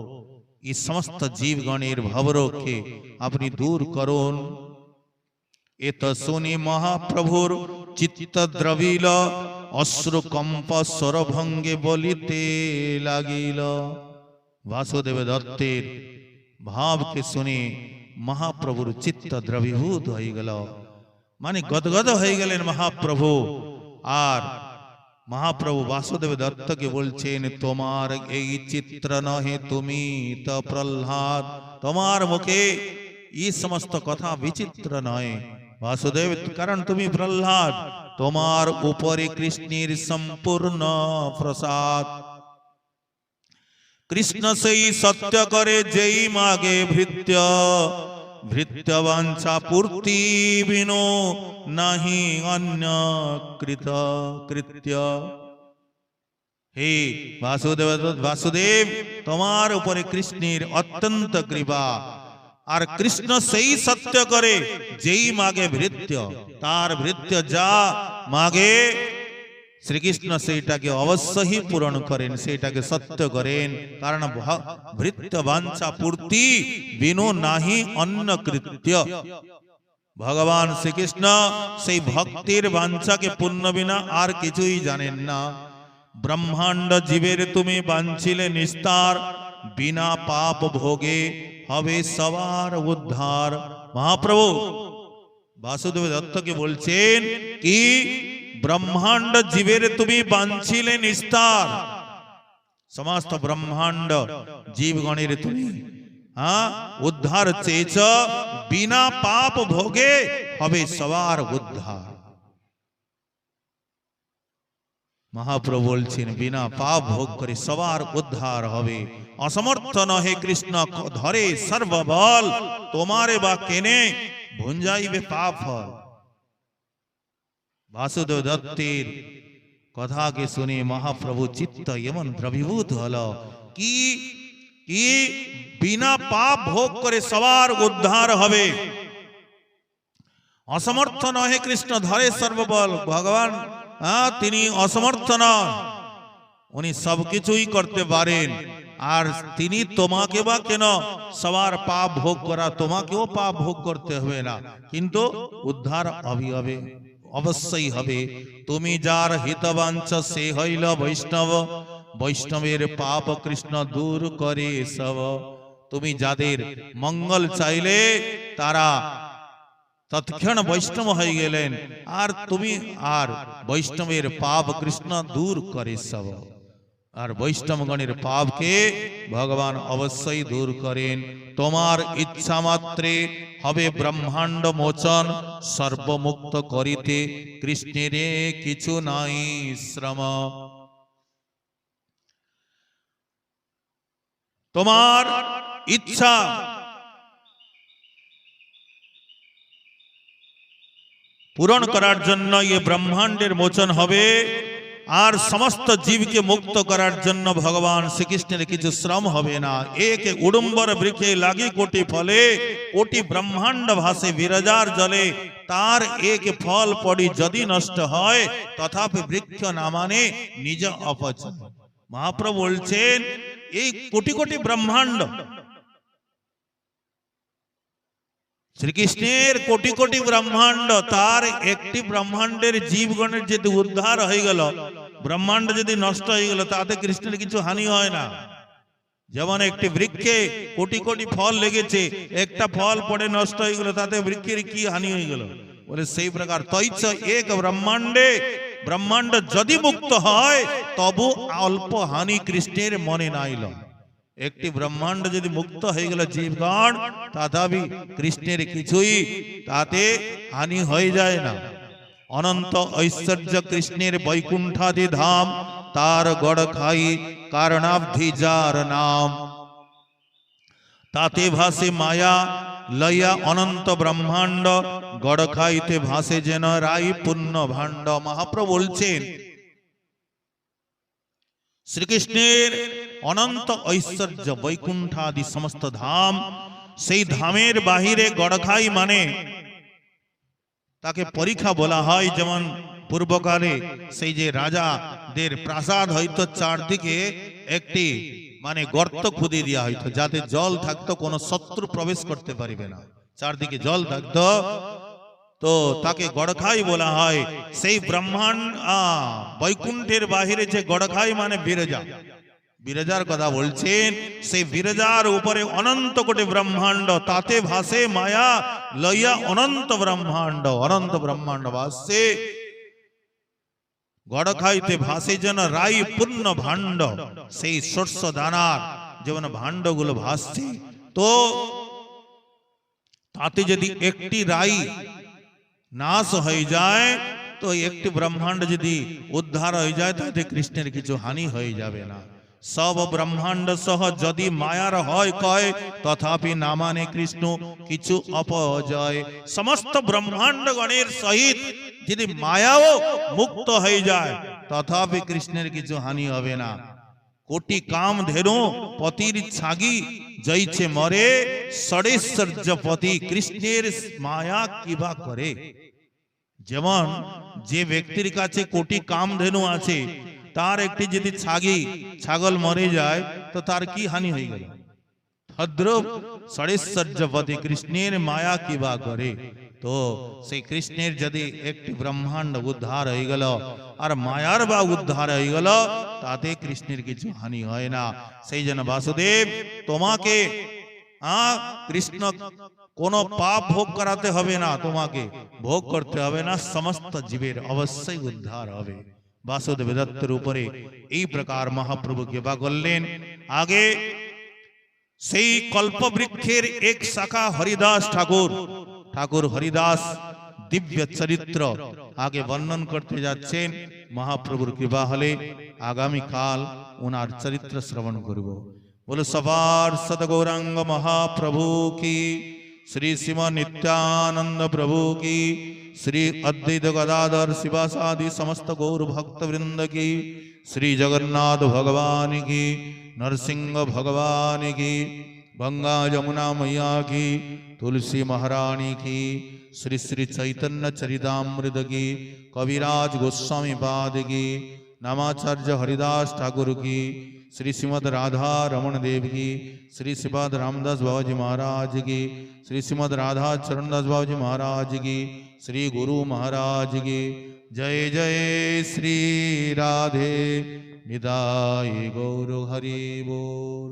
ये समस्त जीवगणेर भवरोग के अपनी दूर करुन। एत सुनि महाप्रभुर चित्त द्रविल अश्रुकंप स्वरभंगे बोलिते लागिल। वासुदेव दत्तेर भाव के सुने महाप्रभुर चित्त द्रवीभूत हो गेल, माने गदगद हो गेलेन महाप्रभु। और महाप्रभु वासुदेव दत्त के बोलছেন तोमार এই चित्र नहे तुमी त प्रहलाद। तोमार मुखे ये समस्त कथा विचित्र नय वासुदेव, कारण तुमी प्रहलाद, तोमार ऊपरे कृष्णेर संपूर्ण प्रसाद। कृष्ण सेई सत्य करे जेई मागे भृत्य, भृत्यवांछा पूर्ति बिनो नाही अन्य कृत्य। हे वासुदेव, वासुदेव तोमार ऊपरे कृष्णेर अत्यंत कृपा, আর কৃষ্ণ সেই সত্য করে যেই মাগে ভৃত্য, তার ভৃত্য যা মাগে শ্রীকৃষ্ণ সেইটাকে অবশ্যই পূরণ করেন, সেইটাকে সত্য করেন। কারণ ভৃত্য বাঞ্ছা পূর্তি বিনু নাহি অন্য কৃত্য। ভগবান শ্রীকৃষ্ণ সেই ভক্তির বাঞ্ছাকে পূর্ণ বিনা আর কিছুই জানেন না। ব্রহ্মাণ্ড জীবের তুমি বাঞ্ছিলে নিস্তার, বিনা পাপ ভোগে হবে সবার উদ্ধার। মহাপ্রভু বাসুদেব দত্তকে বলছেন কি ব্রহ্মাণ্ড জীবের তুমি বাঞ্ছিলে নিস্তার, সমস্ত ব্রহ্মাণ্ড জীবগণের তুমি উদ্ধার চেয়েছ, বিনা পাপ ভোগে হবে সবার উদ্ধার। মহাপ্রভু বলছেন বিনা পাপ ভোগ করে সবার উদ্ধার হবে। অসমর্থ নহে কৃষ্ণ ধরে সর্ববল, তোমারে বা কেনে ভুঞ্জাইবে পাপ ফল। বাসুদেব দত্তের কথাকে শুনে মহাপ্রভু চিত্ত এমন দ্রবীভূত হলো কি বিনা পাপ ভোগ করে সবার উদ্ধার হবে। অসমর্থ নহে কৃষ্ণ ধরে সর্ববল, ভগবান তিনি অসমর্থ নন, উনি সবকিছুই করতে পারেন। আর তিনি তোমাকে বা কেন সবার পাপ ভোগ করা, তোমাকেও পাপ ভোগ করতে হবে না, কিন্তু উদ্ধার হবে, অবশ্যই হবে। তুমি যার হিতবাঞ্ছ সে হইল বৈষ্ণব, বৈষ্ণবের পাপ কৃষ্ণ দূর করে সব। তুমি যাদের মঙ্গল চাইলে তারা তৎক্ষণ বৈষ্ণব হয়ে গেলেন, আর তুমি আর বৈষ্ণবের পাপ কৃষ্ণ দূর করে সব। আর বৈষ্ণবগণের পাপকে ভগবান অবশ্যই দূর করেন। তোমার ইচ্ছা মাত্রে হবে ব্রহ্মাণ্ড মোচন, সর্বমুক্ত করিতে কৃষ্ণের কিছু নাই শ্রম। তোমার ইচ্ছা পূরণ করার জন্য এ ব্রহ্মাণ্ডের মোচন হবে, আর সমস্ত জীবকে মুক্ত করার জন্য ভগবান শ্রীকৃষ্ণের কিছু শ্রম হবে না। এক উডুম্বর বৃক্ষে লাগি কোটি ফলে, কোটি ব্রহ্মাণ্ড ভাসে বিরজার জলে। তার এক ফল পড়ি যদি নষ্ট হয়, তথাপি বৃক্ষ না মানে নিজ অপচয়। মহাপ্রভু বলছেন এই কোটি কোটি ব্রহ্মাণ্ড, শ্রীকৃষ্ণের কোটি কোটি ব্রহ্মাণ্ড, তার একটি ব্রহ্মাণ্ডের জীবগণের যদি উদ্ধার হয়ে গেল, ব্রহ্মাণ্ড যদি নষ্ট হয়ে গেল, তাতে কৃষ্ণের কিছু হানি হয় না। যেমন একটি বৃক্ষে কোটি কোটি ফল লেগেছে, একটা ফল পড়ে নষ্ট হয়ে গেল, তাতে বৃক্ষের কি হানি হয়ে গেল? বলে সেই প্রকার তৈছ এক ব্রহ্মাণ্ডে, ব্রহ্মাণ্ড যদি মুক্ত হয় তবু অল্প হানি কৃষ্ণের মনে নাইল। একটি ব্রহ্মাণ্ড যদি মুক্ত হয়ে গেল জীবগণ, তথাপি কৃষ্ণের কিছুই তাতে হানি হয়ে যায় না। অনন্ত ঐশ্বর্য কৃষ্ণের বৈকুণ্ঠাদি ধাম, তার গড় খাই কারণাবধি যার নাম। তাতে ভাসে মায়া লয়া অনন্ত ব্রহ্মাণ্ড, গড় খাইতে ভাসে যেন রাই পুণ্য ভাণ্ড। মহাপ্রভু বলছেন শ্রীকৃষ্ণের অনন্ত ঐশ্বর্য বৈকুণ্ঠাদি সমস্ত ধাম, সেই ধামের বাহিরে গড়খাই মানে তাকে পরীক্ষা বলা হয়। যেমন পূর্বকালে সেই যে রাজাদের প্রাসাদ হইতো, চারদিকে একটি মানে গর্ত খুদে দেওয়া হইতো, যাতে জল থাকতো, কোনো শত্রু প্রবেশ করতে পারবে না, চারদিকে জল থাকতো, তো তাকে গড়খাই বলা হয়। সেই ব্রহ্মাণ্ড বৈকুণ্ঠের বাহিরে যে গড়খাই মানে বিরজা, বিরজার কথা বলছেন। সেই বিরজার উপরে অনন্ত কোটি ব্রহ্মাণ্ড, তাতে ভাসে মায়া লইয়া অনন্ত ব্রহ্মাণ্ড। অনন্ত ব্রহ্মাণ্ড ভাসছে, গড়খাইতে ভাসে যেন রাই পূর্ণ ভাণ্ড। সেই শস্য দানার যেমন ভাণ্ড গুলো ভাসছে, তো তাতে যদি একটি রাই নাশ হয়ে যায়, তো একটি ব্রহ্মাণ্ড যদি উদ্ধার হয়ে যায়, তাতে কৃষ্ণের কিছু হানি হয়ে যাবে না। সব ব্রহ্মাণ্ড সহ যদি মায়ার হয় কয়, তথাপি না মানে কৃষ্ণ কিছু অপজয়। সমস্ত ব্রহ্মাণ্ড গণের সহিত যদি মায়াও মুক্ত হয়ে যায়, তথাপি কৃষ্ণের কিছু হানি হবে না। কোটি কাম ধেনু পতির ছাগি জয়ছে মরে ষড়েশ্বর্যপতি কৃষ্ণের মায়া কিবা করে। যেমন যে ব্যক্তির কাছে কোটি কামধেনু আছে, তার একটি যদি ছাগল মরে যায় তো তার কি হানি হয়ে গেল। ভদ্রব ষড়েশ্বর্যপতি কৃষ্ণের মায়া কিবা করে। তো সেই কৃষ্ণের যদি একটি ব্রহ্মাণ্ড উদ্ধার হয়ে গেল আর মায়ার বা উদ্ধার হয়ে গেল, তাতে কৃষ্ণের কিছু হানি হয় না। সেই জন্য বাসুদেব তোমাকে কৃষ্ণ কোনো পাপ ভোগ করাতে হবে না, তোমাকে ভোগ করতে হবে না, সমস্ত জীবের অবশ্যই উদ্ধার হবে। বাসুদেব দত্তের উপরে এই প্রকার মহাপ্রভু কৃপা করলেন। আগে সেই কল্পবৃক্ষের এক শাখা হরিদাস ঠাকুর হরিদাস দিব্য চরিত্র আগে বর্ণন করতে যাচ্ছেন। মহাপ্রভুর কৃপা হলে আগামী কাল ওনার চরিত্র শ্রবণ করব। বলো সবার সতগৌরাঙ্গ মহাপ্রভু কি, শ্রী শ্রীম নিত্যানন্দ প্রভু কি, শ্রী অদ্বৈত গদাধর শিবাসাদি সমস্ত গৌর ভক্ত বৃন্দ की, श्री जगन्नाथ भगवान की, नरसिंह भगवान की, गंगा जमुना मैया की, तुलसी महारानी की, श्री श्री चैतन्य चरितामृत की, कविराज गोस्वामी पाद की, नामाचार्य हरिदास ठाकुर की, श्री श्रीमद राधा रमण देव की, श्री श्रीपाद रामदास बाबाजी महाराज की, श्री श्रीमद राधा चरणदास बाबाजी महाराज की, श्री गुरु महाराज की। जय जय श्री राधे निताय गौर हरि बोल।